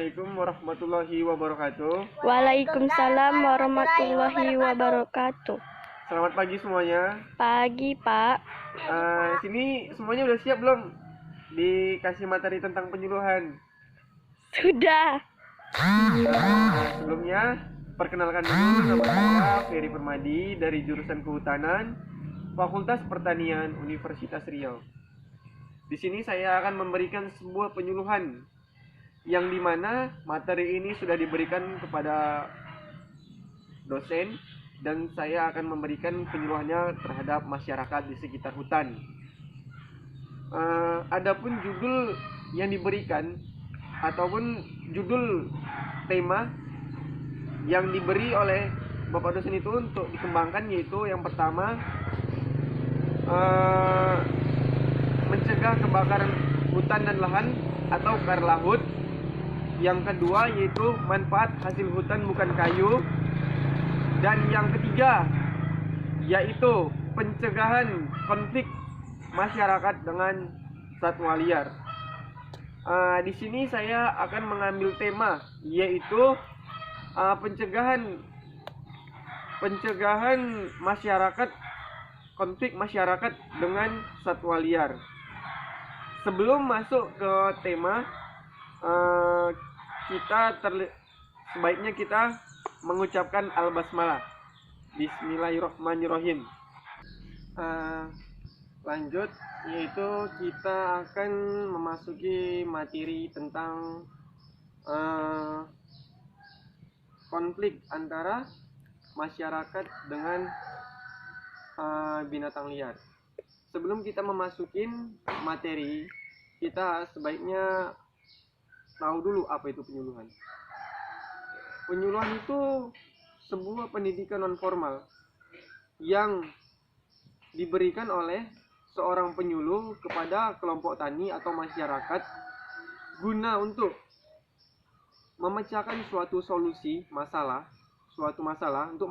Assalamualaikum warahmatullahi wabarakatuh. Waalaikumsalam warahmatullahi wabarakatuh. Selamat pagi semuanya. Pagi, Pak. Sini semuanya udah siap belum? Dikasih materi tentang penyuluhan. Sudah. Sebelumnya, perkenalkan dulu, nama saya Ferry Permadi dari jurusan Kehutanan, Fakultas Pertanian Universitas Riau. Di sini saya akan memberikan sebuah penyuluhan yang dimana materi ini sudah diberikan kepada dosen dan saya akan memberikan penyuluhannya terhadap masyarakat di sekitar hutan. Adapun judul yang diberikan ataupun judul tema yang diberi oleh Bapak dosen itu untuk dikembangkan yaitu yang pertama mencegah kebakaran hutan dan lahan atau karlahut. Yang kedua yaitu manfaat hasil hutan bukan kayu. Dan yang ketiga yaitu pencegahan konflik masyarakat dengan satwa liar. Di sini saya akan mengambil tema yaitu pencegahan masyarakat, konflik masyarakat dengan satwa liar. Sebelum masuk ke tema, sebaiknya kita mengucapkan al-basmalah. Bismillahirrahmanirrahim. Lanjut, yaitu kita akan memasuki materi tentang konflik antara masyarakat dengan binatang liar. Sebelum kita memasukin materi, kita sebaiknya tahu dulu apa itu penyuluhan. Penyuluhan itu sebuah pendidikan non formal yang diberikan oleh seorang penyuluh kepada kelompok tani atau masyarakat guna untuk memecahkan suatu masalah untuk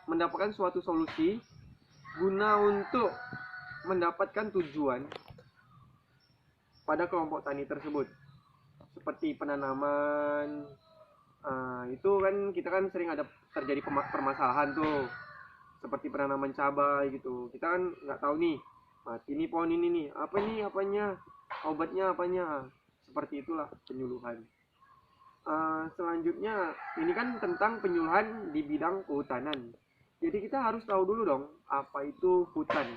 mendapatkan suatu solusi guna untuk mendapatkan tujuan pada kelompok tani tersebut. Seperti penanaman, itu kan kita kan sering ada terjadi permasalahan tuh, seperti penanaman cabai gitu. Kita kan nggak tahu nih, mati nih pohon ini nih, apanya, obatnya apanya. Seperti itulah penyuluhan. Selanjutnya ini kan tentang penyuluhan di bidang kehutanan. Jadi kita harus tahu dulu dong apa itu hutan.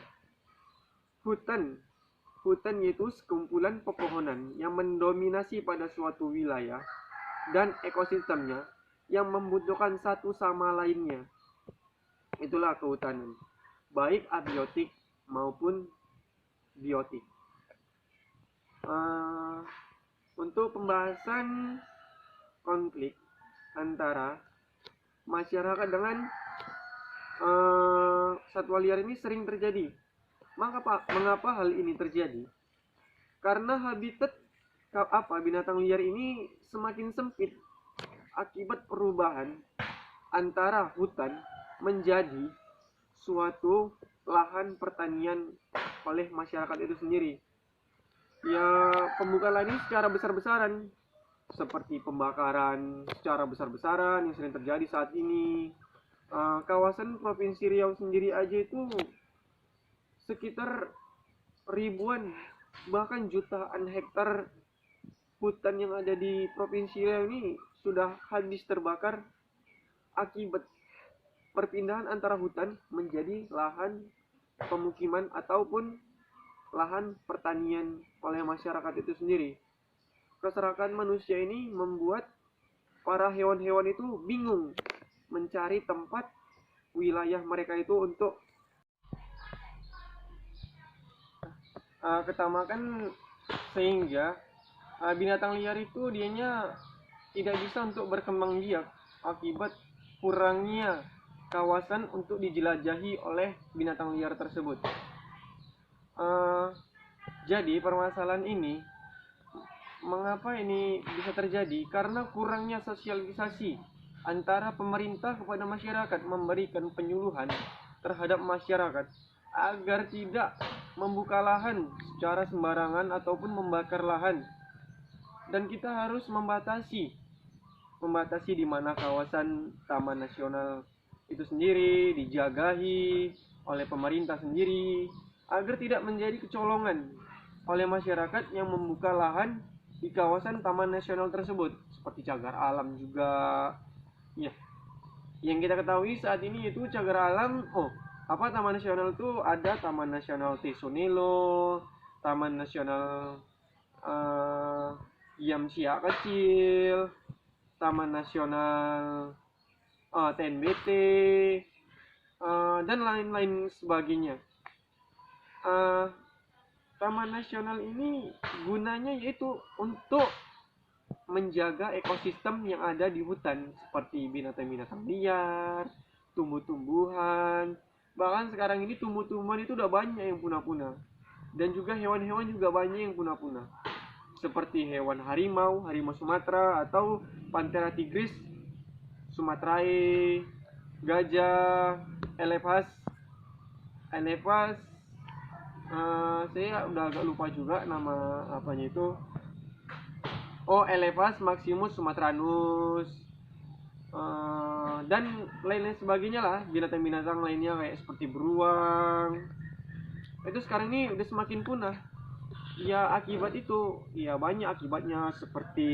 Hutan yaitu sekumpulan pepohonan yang mendominasi pada suatu wilayah dan ekosistemnya yang membutuhkan satu sama lainnya. Itulah kehutanan, baik abiotik maupun biotik. Untuk pembahasan konflik antara masyarakat dengan satwa liar ini sering terjadi. Mengapa hal ini terjadi? Karena habitat binatang liar ini semakin sempit akibat perubahan antara hutan menjadi suatu lahan pertanian oleh masyarakat itu sendiri. Ya, pembukaan ini secara besar-besaran, seperti pembakaran secara besar-besaran yang sering terjadi saat ini. Kawasan Provinsi Riau sendiri aja itu sekitar ribuan bahkan jutaan hektar hutan yang ada di Provinsi Riau ini sudah habis terbakar akibat perpindahan antara hutan menjadi lahan pemukiman ataupun lahan pertanian oleh masyarakat itu sendiri. Keserakahan manusia ini membuat para hewan-hewan itu bingung mencari tempat wilayah mereka itu untuk ketamakan, sehingga binatang liar itu dianya tidak bisa untuk berkembang biak akibat kurangnya kawasan untuk dijelajahi oleh binatang liar tersebut. Jadi permasalahan ini, mengapa ini bisa terjadi? Karena kurangnya sosialisasi antara pemerintah kepada masyarakat, memberikan penyuluhan terhadap masyarakat agar tidak membuka lahan secara sembarangan ataupun membakar lahan dan kita harus membatasi di mana kawasan taman nasional itu sendiri dijagahi oleh pemerintah sendiri agar tidak menjadi kecolongan oleh masyarakat yang membuka lahan di kawasan taman nasional tersebut, seperti cagar alam juga. Ya, yang kita ketahui saat ini itu cagar alam, taman nasional itu ada Taman Nasional Tesonelo, Taman Nasional Yamsia Kecil, Taman Nasional TNBT, dan lain-lain sebagainya. Taman nasional ini gunanya yaitu untuk menjaga ekosistem yang ada di hutan, seperti binatang-binatang liar, tumbuh-tumbuhan. Bahkan sekarang ini tumbuh-tumbuhan itu udah banyak yang punah-punah, dan juga hewan-hewan juga banyak yang punah-punah, seperti hewan harimau Sumatera atau Panthera tigris sumatrae, gajah, elephas, saya udah agak lupa juga nama apanya itu. Elephas maximus sumatranus, dan lain-lain sebagainya lah, binatang-binatang lainnya kayak seperti beruang. Itu sekarang ini udah semakin punah. Ya akibat itu, ya banyak akibatnya, seperti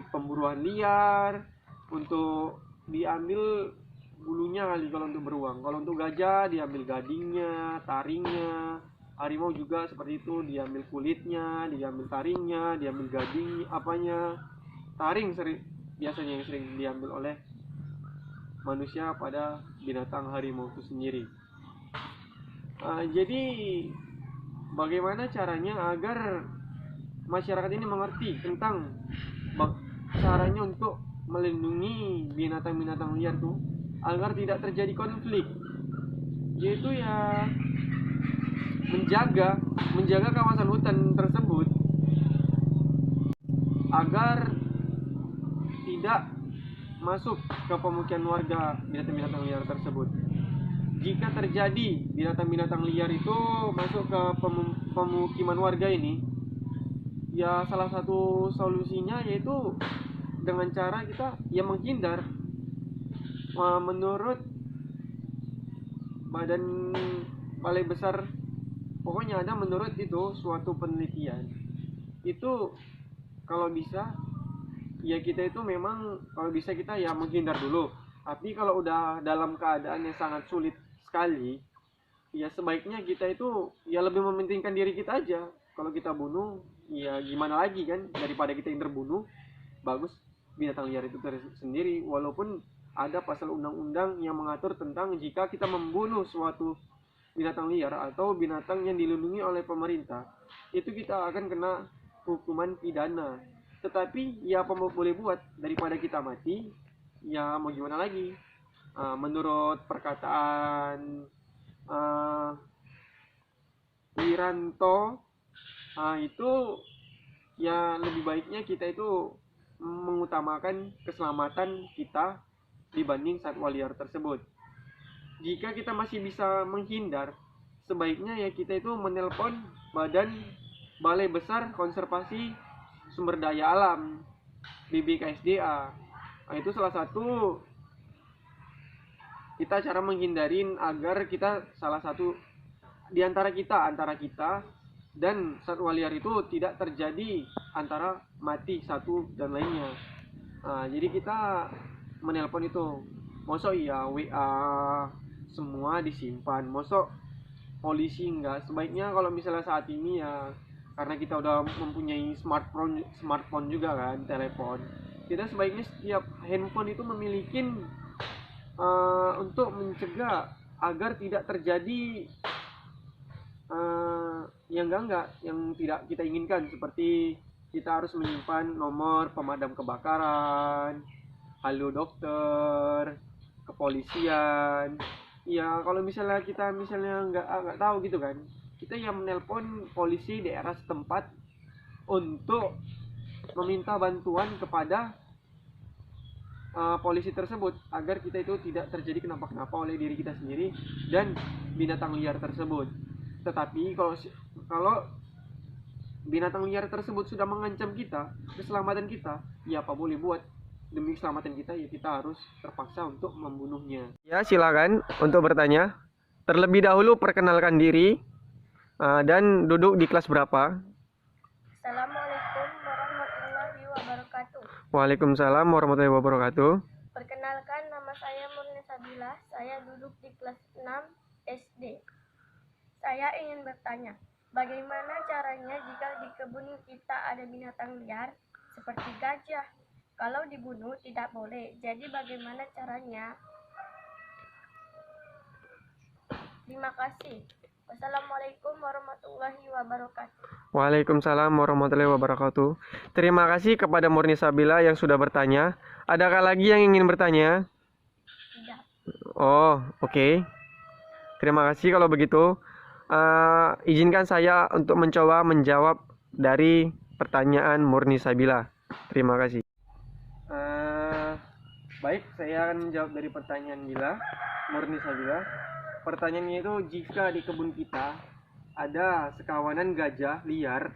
pemburuan liar untuk diambil bulunya kali kalau untuk beruang. Kalau untuk gajah diambil gadingnya, taringnya. Harimau juga seperti itu, diambil kulitnya, diambil taringnya, diambil gading taring biasanya yang sering diambil oleh manusia pada binatang harimau itu sendiri. Jadi bagaimana caranya agar masyarakat ini mengerti tentang caranya untuk melindungi binatang-binatang liar tuh agar tidak terjadi konflik, yaitu ya menjaga kawasan hutan tersebut agar tidak masuk ke pemukiman warga binatang-binatang liar tersebut. Jika terjadi binatang-binatang liar itu masuk ke pemukiman warga ini, ya salah satu solusinya yaitu dengan cara kita ya menghindar. Menurut Badan Balai Besar, pokoknya ada menurut itu suatu penelitian itu, kalau bisa ya kita itu memang kalau bisa kita ya menghindar dulu. Tapi kalau udah dalam keadaan yang sangat sulit sekali, ya sebaiknya kita itu ya lebih mementingkan diri kita aja. Kalau kita bunuh ya gimana lagi kan, daripada kita yang terbunuh, bagus binatang liar itu sendiri. Walaupun ada pasal undang-undang yang mengatur tentang jika kita membunuh suatu binatang liar atau binatang yang dilindungi oleh pemerintah, itu kita akan kena hukuman pidana. Tetapi ya apa mau boleh buat, daripada kita mati ya mau gimana lagi. Menurut perkataan Wiranto, itu ya lebih baiknya kita itu mengutamakan keselamatan kita dibanding satwa liar tersebut. Jika kita masih bisa menghindar, sebaiknya ya kita itu menelpon Badan Balai Besar Konservasi Sumber Daya Alam BBKSDA. Itu salah satu kita cara menghindarin agar kita salah satu di antara kita dan satwa liar itu tidak terjadi antara mati satu dan lainnya. Jadi kita menelpon itu, mosok ya WA semua disimpan, mosok polisi enggak. Sebaiknya kalau misalnya saat ini ya, karena kita udah mempunyai smartphone juga kan, telepon, kita sebaiknya setiap handphone itu memiliki untuk mencegah agar tidak terjadi yang enggak yang tidak kita inginkan, seperti kita harus menyimpan nomor pemadam kebakaran, halo dokter, kepolisian. Ya kalau misalnya kita nggak tahu gitu kan, kita yang menelpon polisi daerah setempat untuk meminta bantuan kepada polisi tersebut agar kita itu tidak terjadi kenapa-kenapa oleh diri kita sendiri dan binatang liar tersebut. Tetapi kalau binatang liar tersebut sudah mengancam kita, keselamatan kita, ya apa boleh buat. Demi keselamatan kita, ya kita harus terpaksa untuk membunuhnya. Ya, silakan untuk bertanya. Terlebih dahulu perkenalkan diri dan duduk di kelas berapa. Assalamualaikum warahmatullahi wabarakatuh. Waalaikumsalam warahmatullahi wabarakatuh. Perkenalkan, nama saya Murni Sabila. Saya duduk di kelas 6 SD. Saya ingin bertanya, bagaimana caranya jika di kebun kita ada binatang liar seperti gajah? Kalau dibunuh tidak boleh. Jadi bagaimana caranya? Terima kasih. Wassalamualaikum warahmatullahi wabarakatuh. Waalaikumsalam warahmatullahi wabarakatuh. Terima kasih kepada Murni Sabila yang sudah bertanya. Adakah lagi yang ingin bertanya? Tidak. Oh, oke. Terima kasih kalau begitu. Izinkan saya untuk mencoba menjawab dari pertanyaan Murni Sabila. Terima kasih. Baik, saya akan menjawab dari pertanyaan Murni Sabila. Pertanyaannya itu, jika di kebun kita ada sekawanan gajah liar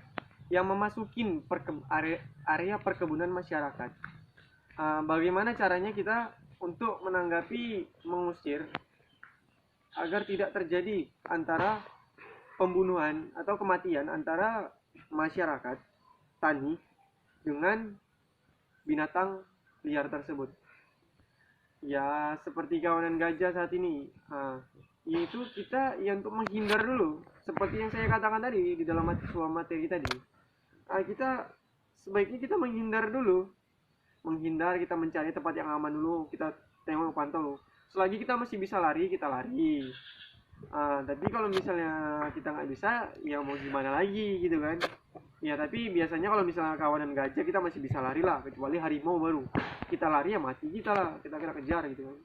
yang memasukin area perkebunan masyarakat, bagaimana caranya kita untuk menanggapi, mengusir agar tidak terjadi antara pembunuhan atau kematian antara masyarakat tani dengan binatang liar tersebut? Ya, seperti kawanan gajah saat ini, yaitu kita ya untuk menghindar dulu, seperti yang saya katakan tadi di dalam sebuah materi tadi. Kita sebaiknya kita menghindar dulu, kita mencari tempat yang aman dulu, kita tengok pantau. Selagi kita masih bisa lari, kita lari. Tapi kalau misalnya kita nggak bisa, ya mau gimana lagi gitu kan. Ya, tapi biasanya kalau misalnya kawanan gajah kita masih bisa lari lah, kecuali harimau baru kita lari ya mati kita lah, kita kejar gitu kan.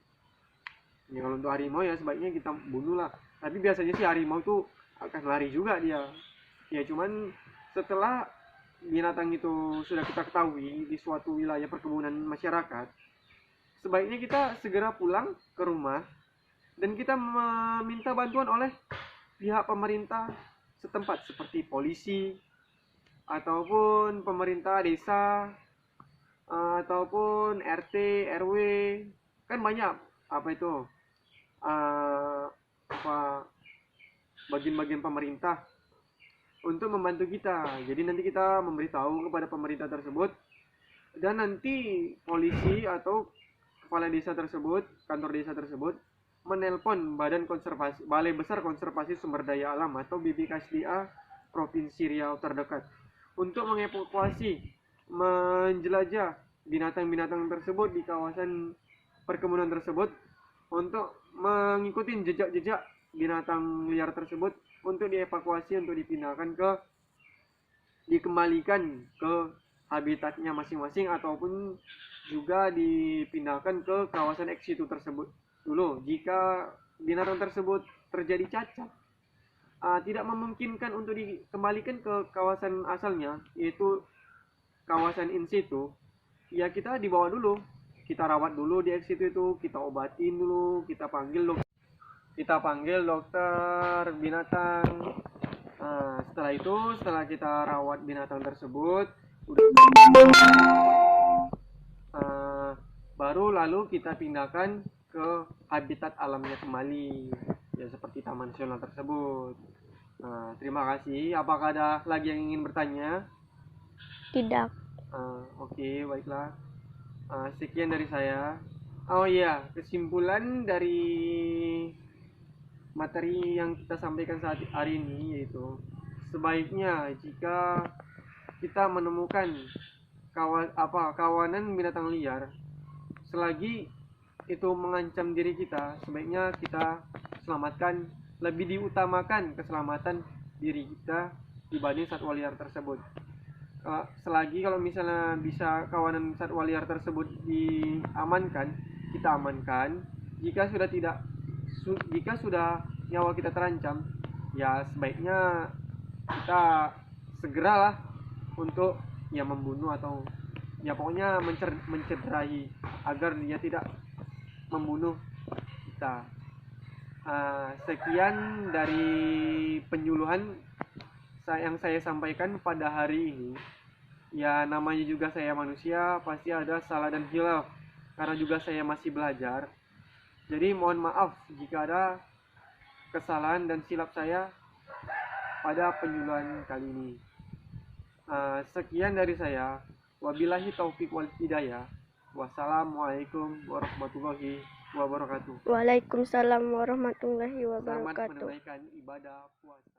Ya kalau untuk harimau ya sebaiknya kita bunuh lah, tapi biasanya sih harimau tuh akan lari juga dia. Ya cuman setelah binatang itu sudah kita ketahui di suatu wilayah perkebunan masyarakat, sebaiknya kita segera pulang ke rumah dan kita meminta bantuan oleh pihak pemerintah setempat seperti polisi ataupun pemerintah desa ataupun RT RW, kan banyak bagian-bagian pemerintah untuk membantu kita. Jadi nanti kita memberitahu kepada pemerintah tersebut, dan nanti polisi atau kepala desa tersebut, kantor desa tersebut menelpon Balai Besar Konservasi Sumber Daya Alam atau BBKSDA Provinsi Riau terdekat untuk mengevakuasi, menjelajah binatang-binatang tersebut di kawasan perkebunan tersebut, untuk mengikuti jejak-jejak binatang liar tersebut untuk dievakuasi, untuk dikembalikan ke habitatnya masing-masing, ataupun juga dipindahkan ke kawasan ex situ tersebut dulu. Jika binatang tersebut terjadi cacat, tidak memungkinkan untuk dikembalikan ke kawasan asalnya, yaitu kawasan in situ, ya kita dibawa dulu, kita rawat dulu di ex situ itu, kita obatin dulu, kita panggil dokter binatang. Setelah kita rawat binatang tersebut, baru lalu kita pindahkan ke habitat alamnya kembali, ya seperti taman nasional tersebut. Terima kasih. Apakah ada lagi yang ingin bertanya? Tidak. Oke, baiklah. Sekian dari saya. Oh iya, kesimpulan dari materi yang kita sampaikan saat hari ini, yaitu sebaiknya jika kita menemukan kawanan binatang liar, selagi itu mengancam diri kita, sebaiknya kita selamatkan. Lebih diutamakan keselamatan diri kita dibanding satwa liar tersebut. Selagi kalau misalnya bisa kawanan satwa liar tersebut diamankan, kita amankan. Jika sudah nyawa kita terancam, ya sebaiknya kita segeralah untuk ya membunuh, atau ya pokoknya mencederai agar dia tidak membunuh kita. Sekian dari penyuluhan yang saya sampaikan pada hari ini, ya namanya juga saya manusia, pasti ada salah dan hilaf. Karena juga saya masih belajar. Jadi mohon maaf jika ada kesalahan dan silap saya pada penyuluhan kali ini. Sekian dari saya. Wabillahi taufik wal hidayah. Wassalamualaikum warahmatullahi wabarakatuh. Waalaikumsalam warahmatullahi Selamat wabarakatuh. menunaikan ibadah puasa.